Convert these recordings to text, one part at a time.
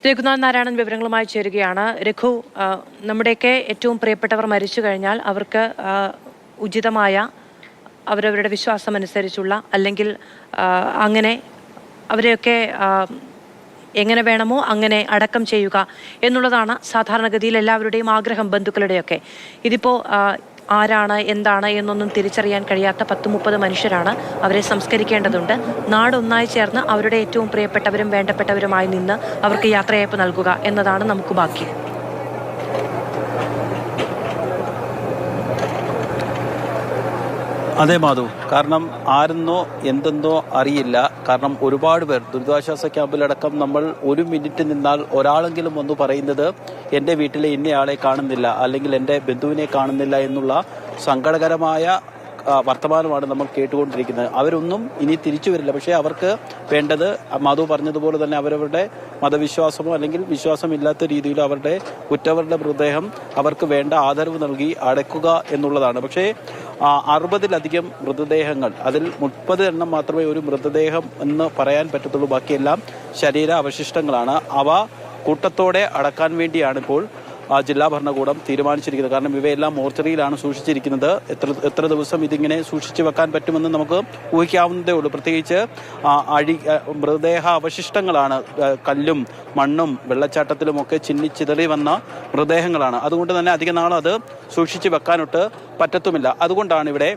രഘുനാഥ് നാരായണൻ വിവരങ്ങളുമായി ചേരുകയാണ്. രഘു, നമ്മുടെയൊക്കെ ഏറ്റവും പ്രിയപ്പെട്ടവർ മരിച്ചു കഴിഞ്ഞാൽ അവർക്ക് ഉചിതമായ അവരവരുടെ വിശ്വാസം അനുസരിച്ചുള്ള അല്ലെങ്കിൽ അങ്ങനെ അവരെയൊക്കെ എങ്ങനെ വേണമോ അങ്ങനെ അടക്കം ചെയ്യുക എന്നുള്ളതാണ് സാധാരണഗതിയിൽ എല്ലാവരുടെയും ആഗ്രഹം, ബന്ധുക്കളുടെയൊക്കെ. ഇതിപ്പോൾ ആരാണ് എന്താണ് എന്നൊന്നും തിരിച്ചറിയാൻ കഴിയാത്ത 10-30 മനുഷ്യരാണ്. അവരെ സംസ്കരിക്കേണ്ടതുണ്ട്. നാടൊന്നായി ചേർന്ന് അവരുടെ ഏറ്റവും പ്രിയപ്പെട്ടവരും വേണ്ടപ്പെട്ടവരുമായി നിന്ന് അവർക്ക് യാത്രയയപ്പ് നൽകുക എന്നതാണ് നമുക്ക് ബാക്കി. അതെ മാധു, കാരണം ആരെന്നോ എന്തെന്നോ അറിയില്ല. കാരണം ഒരുപാട് പേർ ദുരിതാശ്വാസ ക്യാമ്പിലടക്കം നമ്മൾ ഒരു മിനിറ്റ് നിന്നാൽ ഒരാളെങ്കിലും ഒന്ന് പറയുന്നത് എൻ്റെ വീട്ടിലെ ഇന്നയാളെ കാണുന്നില്ല അല്ലെങ്കിൽ എൻ്റെ ബന്ധുവിനെ കാണുന്നില്ല എന്നുള്ള സങ്കടകരമായ വർത്തമാനമാണ് നമ്മൾ കേട്ടുകൊണ്ടിരിക്കുന്നത്. അവരൊന്നും ഇനി തിരിച്ചു വരില്ല. പക്ഷേ അവർക്ക് വേണ്ടത് മാധു പറഞ്ഞതുപോലെ തന്നെ അവരവരുടെ മതവിശ്വാസമോ അല്ലെങ്കിൽ വിശ്വാസമില്ലാത്ത രീതിയിലോ അവരുടെ ഉറ്റവരുടെ മൃതദേഹം അവർക്ക് വേണ്ട ആദരവ് നൽകി അടയ്ക്കുക എന്നുള്ളതാണ്. പക്ഷേ 60-ലധികം മൃതദേഹങ്ങൾ, അതിൽ 30 എണ്ണം മാത്രമേ ഒരു മൃതദേഹം എന്ന് പറയാൻ പറ്റത്തുള്ളൂ. ബാക്കിയെല്ലാം ശരീര അവശിഷ്ടങ്ങളാണ്. അവ കൂട്ടത്തോടെ അടക്കാൻ വേണ്ടിയാണ് ഇപ്പോൾ ജില്ലാ ഭരണകൂടം തീരുമാനിച്ചിരിക്കുന്നത്. കാരണം ഇവയെല്ലാം മോർച്ചറിയിലാണ് സൂക്ഷിച്ചിരിക്കുന്നത്. എത്ര ദിവസം ഇതിങ്ങനെ സൂക്ഷിച്ചു വെക്കാൻ പറ്റുമെന്ന് നമുക്ക് ഊഹിക്കാവുന്നതേ ഉള്ളൂ. പ്രത്യേകിച്ച് മൃതദേഹ അവശിഷ്ടങ്ങളാണ്. കല്ലും മണ്ണും വെള്ളച്ചാട്ടത്തിലുമൊക്കെ ചിന്നിച്ചിതറി വന്ന മൃതദേഹങ്ങളാണ്. അതുകൊണ്ട് തന്നെ അധിക നാൾ അത് സൂക്ഷിച്ചു വെക്കാനൊട്ട് പറ്റത്തുമില്ല. അതുകൊണ്ടാണ് ഇവിടെ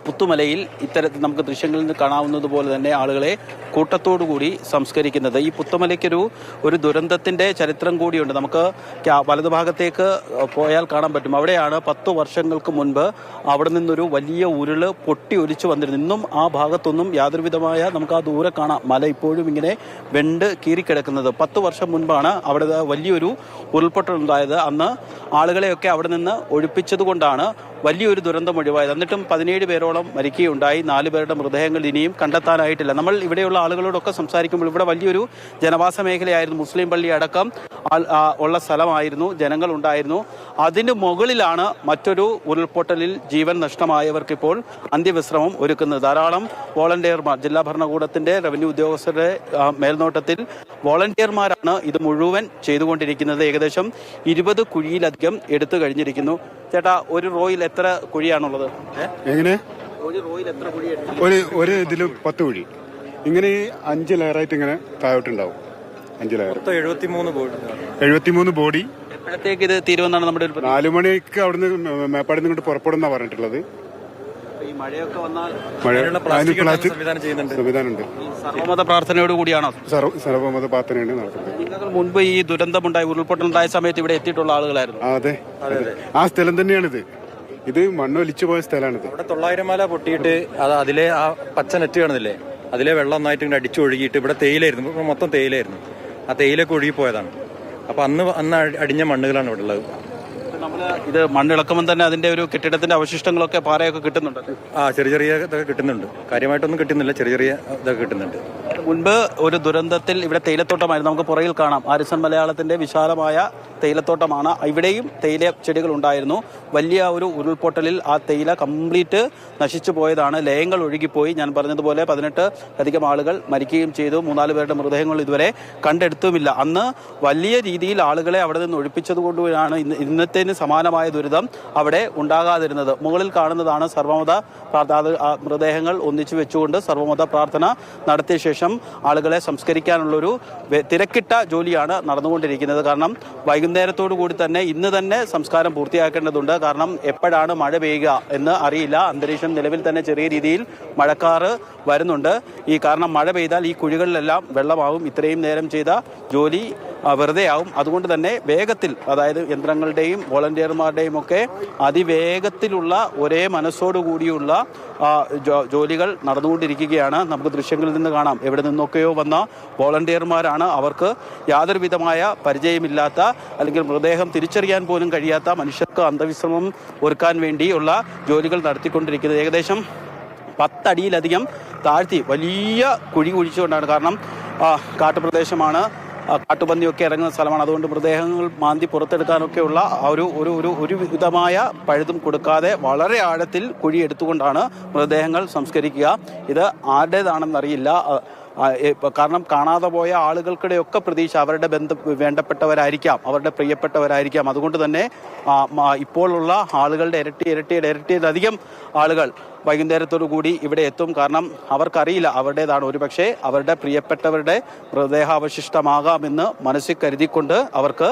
പുത്തുമലയിൽ ഇത്തരത്തിൽ നമുക്ക് ദൃശ്യങ്ങളിൽ നിന്ന് കാണാവുന്നത് പോലെ തന്നെ ആളുകളെ കൂട്ടത്തോടുകൂടി സംസ്കരിക്കുന്നത്. ഈ പുത്തുമലയ്ക്കൊരു ദുരന്തത്തിന്റെ ചരിത്രം കൂടിയുണ്ട്. നമുക്ക് വലതുഭാഗത്തേക്ക് പോയാൽ കാണാൻ പറ്റും. അവിടെയാണ് 10 വർഷങ്ങൾക്ക് മുൻപ് അവിടെ നിന്നൊരു വലിയ ഉരുള് പൊട്ടി ഒലിച്ചു വന്നിരുന്നു. ഇന്നും ആ ഭാഗത്തൊന്നും യാതൊരുവിധമായ, നമുക്ക് ആ ദൂരെ കാണാം, മല ഇപ്പോഴും ഇങ്ങനെ വെണ്ട് കീറിക്കിടക്കുന്നത്. 10 വർഷം മുൻപാണ് അവിടെ വലിയൊരു ഉരുൾപൊട്ടലുണ്ടായത്. അന്ന് ആളുകളെയൊക്കെ അവിടെ നിന്ന് ഒഴിപ്പിച്ചത് കൊണ്ടാണ് വലിയൊരു ദുരന്തം ഒഴിവായത്. എന്നിട്ടും 17 പേരോളം മരിക്കുകയുണ്ടായി. 4 പേരുടെ മൃതദേഹങ്ങൾ ഇനിയും കണ്ടെത്താനായിട്ടില്ല. നമ്മൾ ഇവിടെയുള്ള ആളുകളോടൊക്കെ സംസാരിക്കുമ്പോൾ ഇവിടെ വലിയൊരു ജനവാസ മേഖലയായിരുന്നു. മുസ്ലിം പള്ളി അടക്കം ഉള്ള സ്ഥലമായിരുന്നു, ജനങ്ങൾ ഉണ്ടായിരുന്നു. അതിന് മുകളിലാണ് മറ്റൊരു ഉരുൾപൊട്ടലിൽ ജീവൻ നഷ്ടമായവർക്കിപ്പോൾ അന്ത്യവിശ്രമം ഒരുക്കുന്നത്. ധാരാളം വോളണ്ടിയർമാർ, ജില്ലാ ഭരണകൂടത്തിന്റെ റവന്യൂ ഉദ്യോഗസ്ഥരുടെ മേൽനോട്ടത്തിൽ വോളണ്ടിയർമാരാണ് ഇത് മുഴുവൻ ചെയ്തുകൊണ്ടിരിക്കുന്നത്. ഏകദേശം 20 കുഴിയിലധികം എടുത്തു കഴിഞ്ഞിരിക്കുന്നു. ചേട്ടാ, ഒരു റോയിൽ എത്ര കുഴിയാണുള്ളത്? എങ്ങനെ? ഒരു റോയിൽ എത്ര കുഴി? ഒരു ഇതില് 10 കുഴി. ഇങ്ങനെ 5 ലെയറായിട്ട് ഇങ്ങനെ താഴോട്ടുണ്ടാവും. 5 ലെയർ, 73 ബോഡി. എപ്പോഴത്തേക്ക് ഇത് തീരുമെന്നാണ് നമ്മുടെ 4 മണിക്ക് അവിടുന്ന് മേപ്പാടിൽ നിന്ന് പുറപ്പെടുന്ന പറഞ്ഞിട്ടുള്ളത്. ഈ മഴയൊക്കെ വന്നാൽ പ്ലാസ്റ്റിക് സംവിധാനമുണ്ട്. സർവമത പ്രാർത്ഥനയോട് കൂടിയാണോ? സർവമത പ്രാർത്ഥനയാണ് നടത്തുന്നത്. നിങ്ങൾ മുൻപ് ഈ ദുരന്തമുണ്ടായി, ഉരുൾപൊട്ടലുണ്ടായ സമയത്ത് ഇവിടെ എത്തിയിട്ടുള്ള ആളുകളായിരുന്നു? അതെ, ആ സ്ഥലം തന്നെയാണിത്. ഇത് മണ്ണൊലിച്ചു പോയ സ്ഥലമാണിത്. ഇവിടെ 900 മല പൊട്ടിയിട്ട് അതിലെ ആ പച്ച നെറ്റ് കാണുന്നില്ലേ, അതിലെ വെള്ളം നന്നായിട്ട് ഇങ്ങനെ അടിച്ചൊഴുകിയിട്ട് ഇവിടെ തേയിലായിരുന്നു, മൊത്തം തേയിലായിരുന്നു. ആ തേയിലൊക്കെ ഒഴുകിപ്പോയതാണ്. അപ്പൊ അന്ന് അടിഞ്ഞ മണ്ണുകളാണ് ഇവിടെ ഉള്ളത്. ഇത് മണ്ണിളക്കുമ്പോൾ തന്നെ അതിന്റെ ഒരു കെട്ടിടത്തിന്റെ അവശിഷ്ടങ്ങളൊക്കെ, പാറയൊക്കെ കിട്ടുന്നുണ്ട്. ചെറിയ ഇതൊക്കെ കിട്ടുന്നുണ്ട്. കാര്യമായിട്ടൊന്നും കിട്ടുന്നില്ല, ചെറിയ ഇതൊക്കെ കിട്ടുന്നുണ്ട്. മുൻപ് ഒരു ദുരന്തത്തിൽ ഇവിടെ തേയിലത്തോട്ടമായിരുന്നു. നമുക്ക് പുറകിൽ കാണാം ആരിസൺ മലയാളത്തിന്റെ വിശാലമായ തേയിലത്തോട്ടമാണ്. ഇവിടെയും തേയില ചെടികൾ ഉണ്ടായിരുന്നു. വലിയ ഒരു ഉരുൾപൊട്ടലിൽ ആ തേയില കംപ്ലീറ്റ് നശിച്ചു പോയതാണ്. ലയങ്ങൾ ഒഴുകിപ്പോയി. ഞാൻ പറഞ്ഞതുപോലെ 18 ആളുകൾ മരിക്കുകയും ചെയ്തു. 3-4 പേരുടെ മൃതദേഹങ്ങൾ ഇതുവരെ കണ്ടെടുത്തുമില്ല. അന്ന് വലിയ രീതിയിൽ ആളുകളെ അവിടെ നിന്ന് ഒഴിപ്പിച്ചത് കൊണ്ടുമാണ് ഇന്നത്തേന് സമാനമായ ദുരിതം അവിടെ ഉണ്ടാകാതിരുന്നത്. മുകളിൽ കാണുന്നതാണ് സർവമത മൃതദേഹങ്ങൾ ഒന്നിച്ചു വെച്ചുകൊണ്ട് സർവമത പ്രാർത്ഥന നടത്തിയ ശേഷം ആളുകളെ സംസ്കരിക്കാനുള്ളൊരു തിരക്കിട്ട ജോലിയാണ് നടന്നുകൊണ്ടിരിക്കുന്നത്. കാരണം വൈകുന്നേരത്തോടു കൂടി തന്നെ ഇന്ന് തന്നെ സംസ്കാരം പൂർത്തിയാക്കേണ്ടതുണ്ട്. കാരണം എപ്പോഴാണ് മഴ പെയ്യുക എന്ന് അറിയില്ല. അന്തരീക്ഷം നിലവിൽ തന്നെ ചെറിയ രീതിയിൽ മഴക്കാറ് വരുന്നുണ്ട്. കാരണം മഴ പെയ്താൽ ഈ കുഴികളിലെല്ലാം വെള്ളമാവും. ഇത്രയും നേരം ചെയ്ത ജോലി വെറുതെയാവും. അതുകൊണ്ട് തന്നെ വേഗത്തിൽ, അതായത് യന്ത്രങ്ങളുടെയും വോളണ്ടിയർമാരുടെയും ഒക്കെ അതിവേഗത്തിലുള്ള ഒരേ മനസ്സോടുകൂടിയുള്ള ജോലികൾ നടന്നുകൊണ്ടിരിക്കുകയാണ്. നമുക്ക് ദൃശ്യങ്ങളിൽ നിന്ന് കാണാം, എവിടെ നിന്നൊക്കെയോ വന്ന വോളണ്ടിയർമാരാണ്. അവർക്ക് യാതൊരു വിധമായ പരിചയമില്ലാത്ത അല്ലെങ്കിൽ മൃതദേഹം തിരിച്ചറിയാൻ പോലും കഴിയാത്ത മനുഷ്യർക്ക് അന്ത്യവിശ്രമം ഒരുക്കാൻ വേണ്ടിയുള്ള ജോലികൾ നടത്തിക്കൊണ്ടിരിക്കുന്നത്. ഏകദേശം 10 അടിയിലധികം താഴ്ത്തി വലിയ കുഴി കുഴിച്ചുകൊണ്ടാണ്. കാരണം കാട്ടുപ്രദേശമാണ്, കാട്ടുപന്നിയൊക്കെ ഇറങ്ങുന്ന സ്ഥലമാണ്. അതുകൊണ്ട് മൃതദേഹങ്ങൾ മാന്തി പുറത്തെടുക്കാനൊക്കെയുള്ള ഒരു വിധമായ പഴുതും കൊടുക്കാതെ വളരെ ആഴത്തിൽ കുഴി എടുത്തുകൊണ്ടാണ് മൃതദേഹങ്ങൾ സംസ്കരിക്കുക. ഇത് ആരുടേതാണെന്നറിയില്ല. കാരണം കാണാതെ പോയ ആളുകൾക്കിടെയൊക്കെ പ്രതീക്ഷ അവരുടെ വേണ്ടപ്പെട്ടവരായിരിക്കാം, അവരുടെ പ്രിയപ്പെട്ടവരായിരിക്കാം. അതുകൊണ്ട് തന്നെ ഇപ്പോഴുള്ള ആളുകളുടെ ഇരട്ടിയിലധികം ആളുകൾ വൈകുന്നേരത്തോടു കൂടി ഇവിടെ എത്തും. കാരണം അവർക്കറിയില്ല അവരുടേതാണ്, ഒരുപക്ഷെ അവരുടെ പ്രിയപ്പെട്ടവരുടെ മൃതദേഹാവശിഷ്ടമാകാമെന്ന് മനസ്സിൽ കരുതിക്കൊണ്ട് അവർക്ക്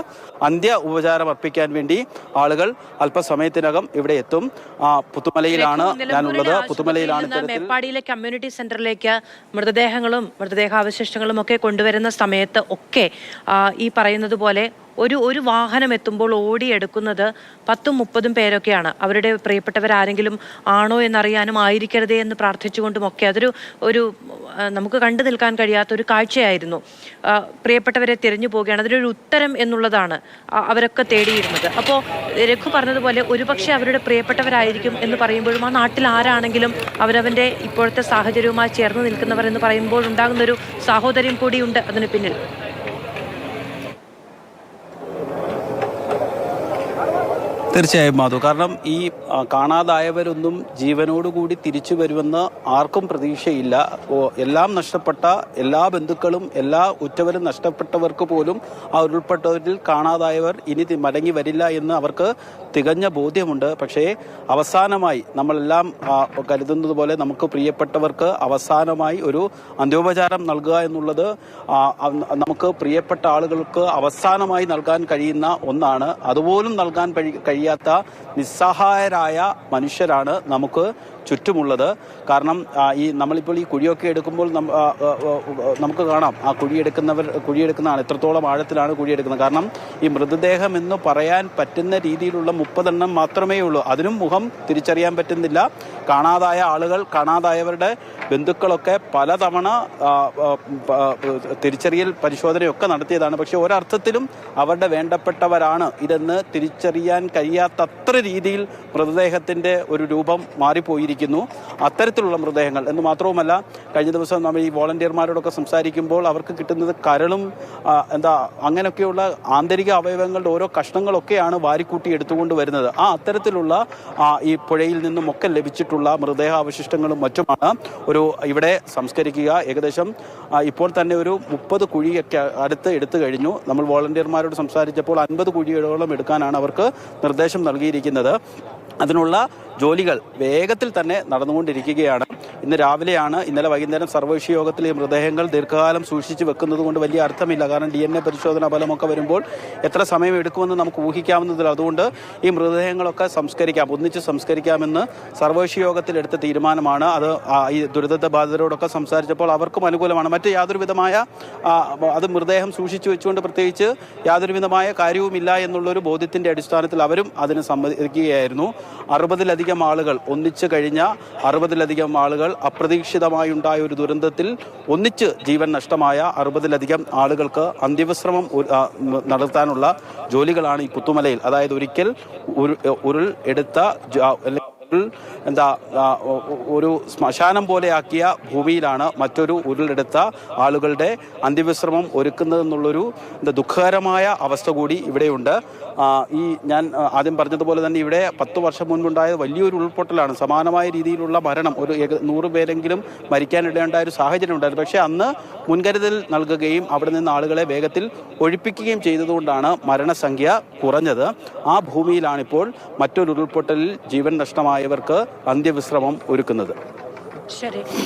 അന്ത്യ ഉപചാരം അർപ്പിക്കാൻ വേണ്ടി ആളുകൾ അല്പസമയത്തിനകം ഇവിടെ എത്തും. പുത്തുമലയിലാണ് ഞാനുള്ളത്. പുത്തുമലയിലാണ് മേപ്പാടിയിലെ കമ്മ്യൂണിറ്റി സെന്ററിലേക്ക് മൃതദേഹങ്ങളും മൃതദേഹാവശിഷ്ടങ്ങളും ഒക്കെ കൊണ്ടുവരുന്ന സമയത്ത് ഒക്കെ ഈ പറയുന്നത് പോലെ ഒരു വാഹനം എത്തുമ്പോൾ ഓടിയെടുക്കുന്നത് 10-30 പേരൊക്കെയാണ്. അവരുടെ പ്രിയപ്പെട്ടവരാരെങ്കിലും ആണോ എന്നറിയാനും ആയിരിക്കരുതേ എന്ന് പ്രാർത്ഥിച്ചുകൊണ്ടുമൊക്കെ അതൊരു നമുക്ക് കണ്ടു നിൽക്കാൻ കഴിയാത്തൊരു കാഴ്ചയായിരുന്നു. പ്രിയപ്പെട്ടവരെ തിരഞ്ഞു പോവുകയാണ്, അതിനൊരു ഉത്തരം എന്നുള്ളതാണ് അവരൊക്കെ തേടിയിരുന്നത്. അപ്പോൾ രഘു പറഞ്ഞതുപോലെ ഒരുപക്ഷെ അവരുടെ പ്രിയപ്പെട്ടവരായിരിക്കും എന്ന് പറയുമ്പോഴും ആ നാട്ടിൽ ആരാണെങ്കിലും അവരവൻ്റെ ഇപ്പോഴത്തെ സാഹചര്യവുമായി ചേർന്ന് നിൽക്കുന്നവർ എന്ന് പറയുമ്പോൾ ഉണ്ടാകുന്നൊരു സാഹോദര്യം കൂടിയുണ്ട് അതിന് പിന്നിൽ. തീർച്ചയായും മാധു, കാരണം ഈ കാണാതായവരൊന്നും ജീവനോടുകൂടി തിരിച്ചു വരുമെന്ന് ആർക്കും പ്രതീക്ഷയില്ല. എല്ലാം നഷ്ടപ്പെട്ട എല്ലാ ബന്ധുക്കളും എല്ലാ ഉറ്റവരും നഷ്ടപ്പെട്ടവർക്ക് പോലും ആ ഉരുൾപ്പെട്ടവരിൽ കാണാതായവർ ഇനി മടങ്ങി വരില്ല എന്ന് അവർക്ക് തികഞ്ഞ ബോധ്യമുണ്ട്. പക്ഷേ അവസാനമായി നമ്മളെല്ലാം കരുതുന്നത് പോലെ നമുക്ക് പ്രിയപ്പെട്ടവർക്ക് അവസാനമായി ഒരു അന്ത്യോപചാരം നൽകുക എന്നുള്ളത് നമുക്ക് പ്രിയപ്പെട്ട ആളുകൾക്ക് അവസാനമായി നൽകാൻ കഴിയുന്ന ഒന്നാണ്. അതുപോലും നൽകാൻ കഴിയാത്ത നിസ്സഹായരായ മനുഷ്യരാണ് നമുക്ക് ചുറ്റുമുള്ളത്. കാരണം നമ്മളിപ്പോൾ ഈ കുഴിയൊക്കെ എടുക്കുമ്പോൾ നമുക്ക് കാണാം ആ കുഴിയെടുക്കുന്നതാണ് എത്രത്തോളം ആഴത്തിലാണ് കുഴിയെടുക്കുന്നത്. കാരണം ഈ മൃതദേഹം എന്ന് പറയാൻ പറ്റുന്ന രീതിയിലുള്ള 30 എണ്ണം മാത്രമേ ഉള്ളൂ. അതിനും മുഖം തിരിച്ചറിയാൻ പറ്റുന്നില്ല. കാണാതായ ആളുകൾ, കാണാതായവരുടെ ബന്ധുക്കളൊക്കെ പലതവണ തിരിച്ചറിയൽ പരിശോധനയൊക്കെ നടത്തിയതാണ്. പക്ഷെ ഒരർത്ഥത്തിലും അവരുടെ വേണ്ടപ്പെട്ടവരാണ് ഇതെന്ന് തിരിച്ചറിയാൻ കഴിയാത്തത്ര രീതിയിൽ മൃതദേഹത്തിന്റെ ഒരു രൂപം മാറിപ്പോയിരിക്കുന്നു. അത്തരത്തിലുള്ള മൃതദേഹങ്ങൾ എന്ന് മാത്രവുമല്ല, കഴിഞ്ഞ ദിവസം നമ്മൾ ഈ വോളണ്ടിയർമാരോടൊക്കെ സംസാരിക്കുമ്പോൾ അവർക്ക് കിട്ടുന്നത് കരളും അങ്ങനെയൊക്കെയുള്ള ആന്തരിക അവയവങ്ങളുടെ ഓരോ കഷ്ണങ്ങളൊക്കെയാണ് വാരിക്കൂട്ടി എടുത്തുകൊണ്ട് വരുന്നത്. അത്തരത്തിലുള്ള ഈ പുഴയിൽ നിന്നുമൊക്കെ ലഭിച്ചിട്ടുള്ള മൃതദേഹാവശിഷ്ടങ്ങളും മറ്റുമാണ് ഇവിടെ സംസ്കരിക്കുക. ഏകദേശം ഇപ്പോൾ തന്നെ ഒരു 30 കുഴിയൊക്കെ അടുത്ത് എടുത്തു കഴിഞ്ഞു. നമ്മൾ വോളണ്ടിയർമാരോട് സംസാരിച്ചപ്പോൾ 50 കുഴിയോളം എടുക്കാനാണ് അവർക്ക് നിർദ്ദേശം നൽകിയിരിക്കുന്നത്. അതിനുള്ള ജോലികൾ വേഗത്തിൽ തന്നെ നടന്നുകൊണ്ടിരിക്കുകയാണ്. ഇന്നലെ വൈകുന്നേരം സർവകക്ഷി യോഗത്തിൽ ഈ മൃതദേഹങ്ങൾ ദീർഘകാലം സൂക്ഷിച്ച് വെക്കുന്നത് കൊണ്ട് വലിയ അർത്ഥമില്ല. കാരണം DNA പരിശോധനാ ഫലമൊക്കെ വരുമ്പോൾ എത്ര സമയം എടുക്കുമെന്ന് നമുക്ക് ഊഹിക്കാവുന്നതില്ല. അതുകൊണ്ട് ഈ മൃതദേഹങ്ങളൊക്കെ ഒന്നിച്ച് സംസ്കരിക്കാമെന്ന് സർവകക്ഷി യോഗത്തിൽ എടുത്ത തീരുമാനമാണ്. അത് ഈ ദുരിത ബാധിതരോടൊക്കെ സംസാരിച്ചപ്പോൾ അവർക്കും അനുകൂലമാണ്. മറ്റ് യാതൊരു വിധമായ അത് മൃതദേഹം സൂക്ഷിച്ചു വെച്ചുകൊണ്ട് പ്രത്യേകിച്ച് യാതൊരു വിധമായ കാര്യവുമില്ല എന്നുള്ളൊരു ബോധ്യത്തിന്റെ അടിസ്ഥാനത്തിൽ അവരും അതിന് സമ്മതിക്കുകയായിരുന്നു. 60-ലധികം ആളുകൾ ഒന്നിച്ചു കഴിഞ്ഞ 60-ലധികം ആളുകൾ അപ്രതീക്ഷിതമായി ഉണ്ടായ ഒരു ദുരന്തത്തിൽ ഒന്നിച്ച് ജീവൻ നഷ്ടമായ 60-ലധികം ആളുകൾക്ക് അന്ത്യവിശ്രമം നടത്താനുള്ള ജോലികളാണ് ഈ പുത്തുമലയിൽ. അതായത് ഒരിക്കൽ ഉരുൾ എടുത്ത ഒരു ശ്മശാനം പോലെയാക്കിയ ഭൂമിയിലാണ് മറ്റൊരു ഉരുളെടുത്ത ആളുകളുടെ അന്ത്യവിശ്രമം ഒരുക്കുന്നതെന്നുള്ളൊരു ദുഃഖകരമായ അവസ്ഥ കൂടി ഇവിടെയുണ്ട്. ഞാൻ ആദ്യം പറഞ്ഞതുപോലെ തന്നെ ഇവിടെ 10 വർഷം മുൻപുണ്ടായ വലിയൊരു ഉരുൾപൊട്ടലാണ്. സമാനമായ രീതിയിലുള്ള മരണം 100 പേരെങ്കിലും മരിക്കാനിടയുണ്ടായ ഒരു സാഹചര്യം ഉണ്ടായിരുന്നു. പക്ഷേ അന്ന് മുൻകരുതൽ നൽകുകയും അവിടെ നിന്ന് ആളുകളെ വേഗത്തിൽ ഒഴിപ്പിക്കുകയും ചെയ്തതുകൊണ്ടാണ് മരണസംഖ്യ കുറഞ്ഞത്. ആ ഭൂമിയിലാണിപ്പോൾ മറ്റൊരു ഉരുൾപൊട്ടലിൽ ജീവൻ നഷ്ടമായവർക്ക് അന്ത്യവിശ്രമം ഒരുക്കുന്നത്. ശരി.